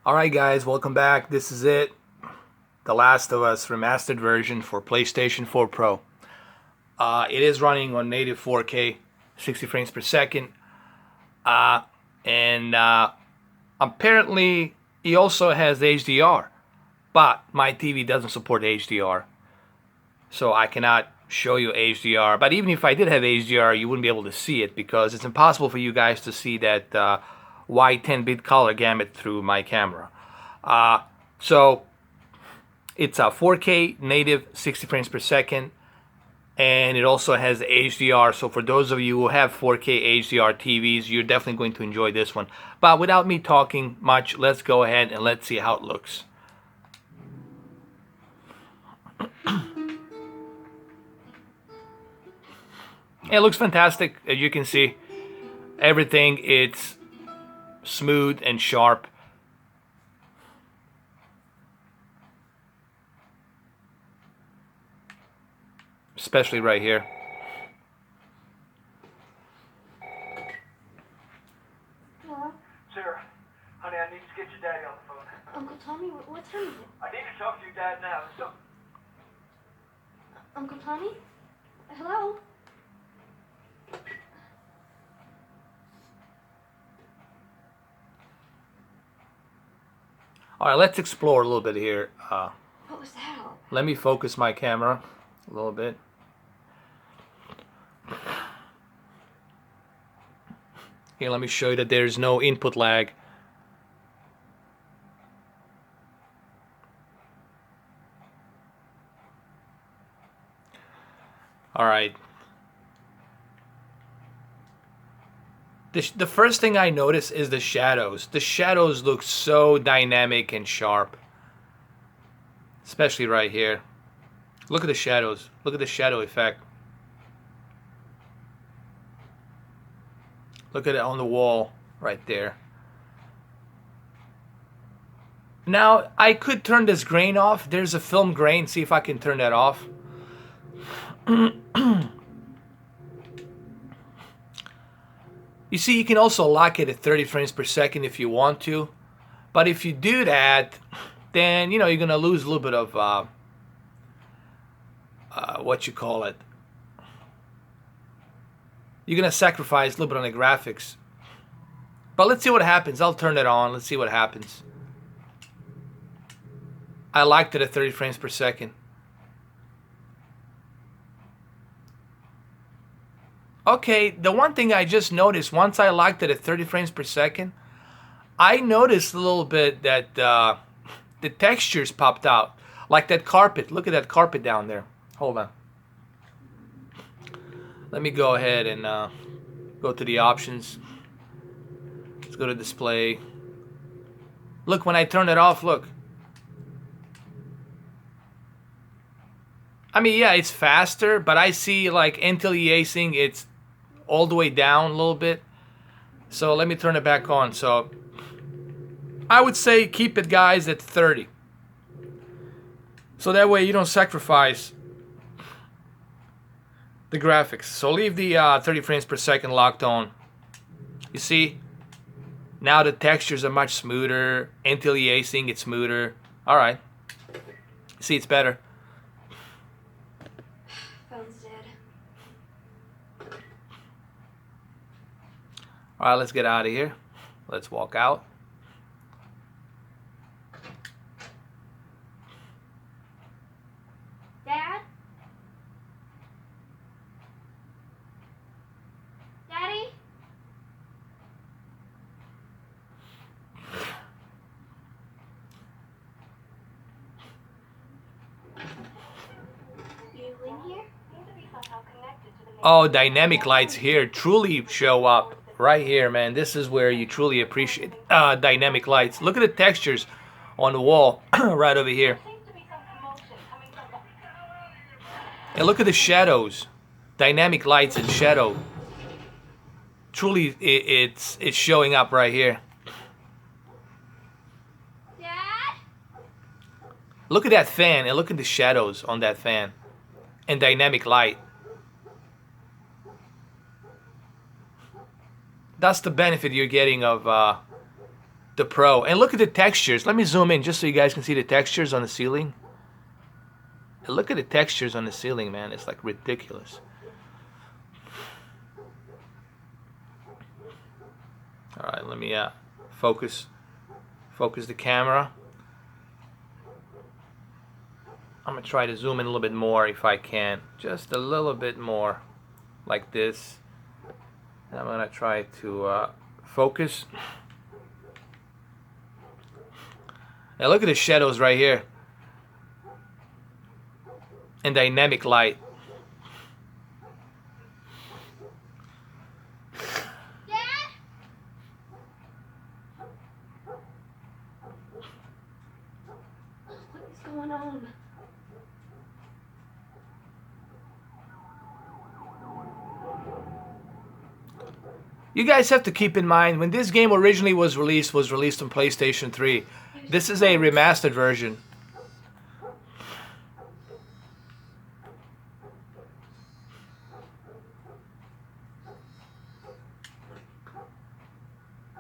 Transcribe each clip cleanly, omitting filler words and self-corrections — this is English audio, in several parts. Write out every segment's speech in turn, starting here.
Alright guys, welcome back. This is it. The Last of Us remastered version for PlayStation 4 Pro. It is running on native 4K, 60 frames per second. And apparently it also has HDR. But my TV doesn't support HDR. So I cannot show you HDR. But even if I did have HDR, you wouldn't be able to see it because it's impossible for you guys to see that wide 10-bit color gamut through my camera. So it's a 4K native 60 frames per second, and it also has HDR. So for those of you who have 4K HDR TVs, you're definitely going to enjoy this one. But without me talking much, let's go ahead and let's see how it looks. It looks fantastic. As you can see, everything, it's smooth and sharp. Especially right here. Hello? Sarah, honey, I need to get your daddy on the phone. Uncle Tommy, what time is it? I need to talk to your dad now. So, Uncle Tommy? Hello? Alright, let's explore a little bit here. What was that all? Let me focus my camera a little bit. Here, let me show you that there's no input lag. Alright. The first thing I notice is the shadows. The shadows look so dynamic and sharp. Especially right here. Look at the shadows. Look at the shadow effect. Look at it on the wall right there. Now, I could turn this grain off. There's a film grain. See if I can turn that off. You see, you can also lock it at 30 frames per second if you want to. But if you do that, then, you know, you're going to lose a little bit of, what you call it. You're going to sacrifice a little bit on the graphics. But let's see what happens. I'll turn it on. Let's see what happens. I liked it at 30 frames per second. Okay, the one thing I just noticed, once I locked it at 30 frames per second, I noticed a little bit that the textures popped out. Like that carpet. Look at that carpet down there. Hold on. Let me go ahead and go to the options. Let's go to display. Look, when I turn it off, look. I mean, yeah, it's faster, but I see like anti-aliasing, it's all the way down a little bit. So let me turn it back on. So I would say keep it, guys, at 30. So that way you don't sacrifice the graphics. So leave the 30 frames per second locked on. You see, now the textures are much smoother. Anti-aliasing, it's smoother. All right. See, it's better. Phone's dead. All right, let's get out of here. Let's walk out. Dad? Daddy? You in here? Oh, dynamic lights here truly show up right here, man. This is where you truly appreciate dynamic lights. Look at the textures on the wall right over here. And look at the shadows. Dynamic lights and shadow. Truly, it's showing up right here. Dad? Look at that fan and look at the shadows on that fan. And dynamic light. That's the benefit you're getting of the Pro. And look at the textures. Let me zoom in just so you guys can see the textures on the ceiling. And look at the textures on the ceiling, man. It's like ridiculous. All right, let me focus the camera. I'm gonna try to zoom in a little bit more if I can, just a little bit more, like this. And I'm gonna try to focus. Now look at the shadows right here, and dynamic light. What is going on? You guys have to keep in mind, when this game originally was released on PlayStation 3. This is a remastered version.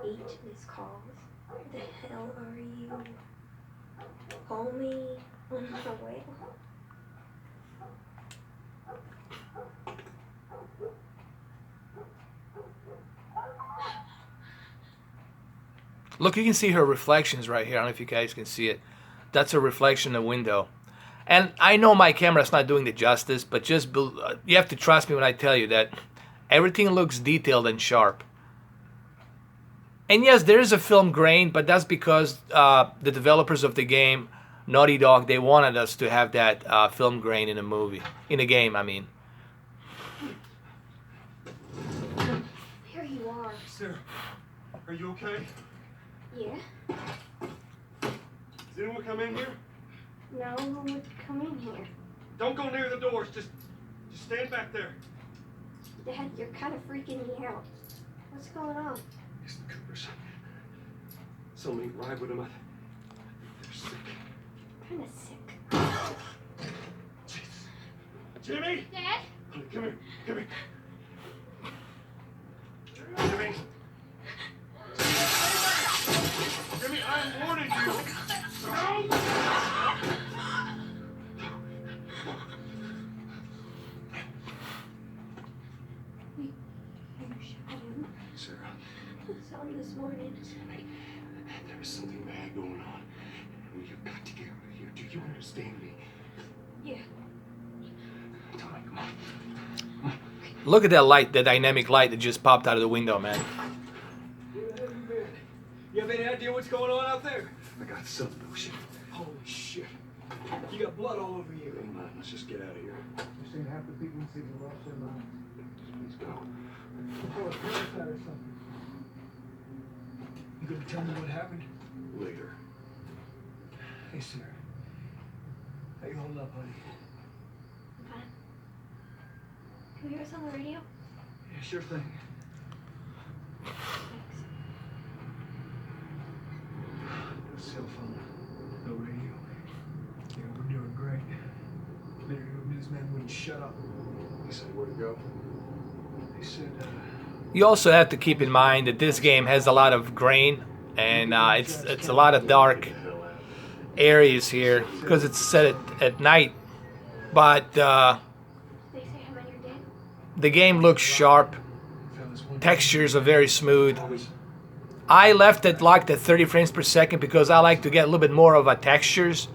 Eight missed calls. Where the hell are you? Call me on my way. Look, you can see her reflections right here. I don't know if you guys can see it. That's a reflection in the window. And I know my camera's not doing the justice, but just you have to trust me when I tell you that everything looks detailed and sharp. And yes, there is a film grain, but that's because the developers of the game, Naughty Dog, they wanted us to have that film grain in a movie. In a game, I mean. Here you are. Sarah, are you okay? Yeah? Does anyone come in here? No one would come in here. Don't go near the doors. Just stand back there. Dad, you're kind of freaking me out. What's going on? It's the Coopers. Somebody ride with them. They're sick. Kind of sick. Jesus. Jimmy! Dad? Honey, come here. Come here. Jimmy! Jimmy, I'm warning you! No! You shot him. Sarah, I saw him this morning. Jimmy, there is something bad going on. You've got to get out of here. Do you understand me? Yeah. Tommy, come on. Look at that light, the dynamic light that just popped out of the window, man. Where the hell you been? You have any idea what's going on out there? I got some notion. Holy shit. You got blood all over you. Come on, let's just get out of here. You've seen half the people in the city lost their minds. Please go. Or a parasite or something. You gonna tell me what happened? Later. Hey, Sarah. How you holding up, honey? Fine. Can we hear us on the radio? Yeah, sure thing. Thanks. No cell phone. No radio. Yeah, we're doing great. Later, your newsman wouldn't shut up. He said where to go. He said, You also have to keep in mind that this game has a lot of grain, and it's a lot of dark areas here because it's set at night. But They say how many are dead? the game looks sharp. found this one. Textures are very smooth. I left it locked at 30 frames per second because I like to get a little bit more of a textures.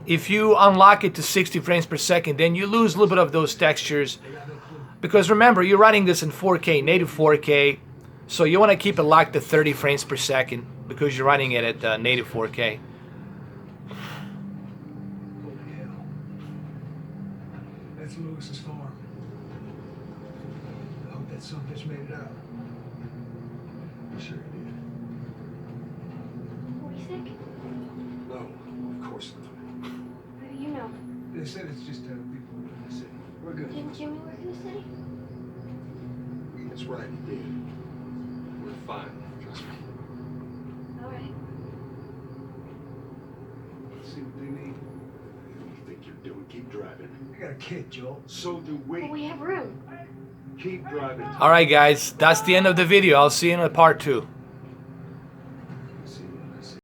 If you unlock it to 60 frames per second, then you lose a little bit of those textures. Because remember, you're running this in 4K, native 4K. So you want to keep it locked at 30 frames per second because you're running it at native 4K. Holy hell. That's Lewis's farm. I hope that son bitch made it out. Sure he did. Were we sick? No, of course not. How do you know? They said it's just people in the city. We're good. Didn't Jimmy work in the city? That's right, he did. We're fine, trust me. All right. Let's see what they need. What do you think you're doing? Keep driving. I got a kid, Joel. So do But we have room. Keep driving. Alright guys, that's the end of the video. I'll see you in part 2.